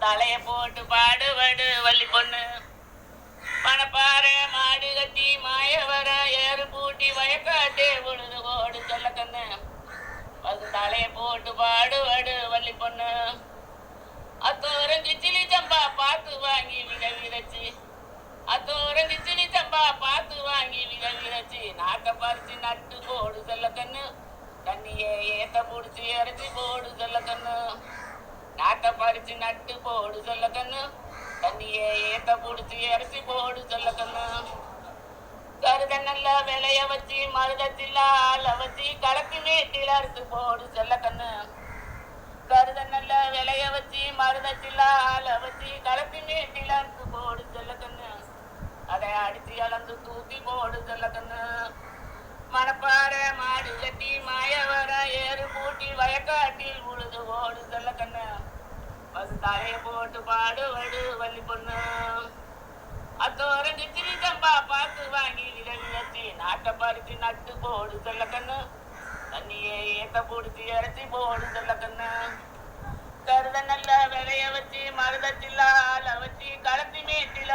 தலைய போட்டு பாடுபடு வள்ளி பொண்ணு. பணப்பாறை மாடு கட்டி மாய வர ஏறு பூட்டி வயக்காட்டே பொழுது ஓடு சொல்ல கண்ணு. தலைய போட்டு பாடுபடு வள்ளி பொண்ணு. அத்தோரஞ்சி சிலி சம்பா பார்த்து வாங்கி விதைச்சு, அத்தோரஞ்சி சிலி சம்பா பார்த்து வாங்கி விதைச்சு, நாக்க பறிச்சு நட்டு போடு சொல்ல கண்ணு. தண்ணியே ஏத்த புடிச்சு இறச்சி போடு சொல்ல கண்ணு. நாக்க பறிச்சு நட்டு போடு சொல்ல கண்ணு. தண்ணியே ஏத்த புடிச்சு இறச்சி போடு சொல்ல கண்ணு. கருத நல்ல விளைய வச்சு மருதத்தில ஆள வச்சு கலக்கு மேட்டில அறுத்து போடு சொல்ல கண்ணு. கருத நல்ல விளைய வச்சு மருதத்தில ஆள வச்சு கலக்கு மேட்டில அறுத்து போடு சொல்ல கண்ணு. அதை அடிச்சு அளந்து தூக்கி போடு சொல்ல கண்ணு. மணப்பாறை மாடு கட்டி மாய வர ஏறு பூட்டி வயக்காட்டில் உழுது ஓடு சொல்ல கண்ணு. தலைய போட்டு பாடுபடு வள்ளி பொண்ணு. அத்தோரஞ்சு சிலி சம்பா பார்த்து வாங்கி விதைச்சு, நாட்டை பறிச்சு நட்டு போடு சொல்ல கண்ணு. தண்ணியை ஏத்த பிடிச்சி இறச்சி போடு சொல்ல கண்ணு. கருத நல்ல விளைய வச்சு மருதத்தில ஆள வச்சு களத்தி மேட்டில்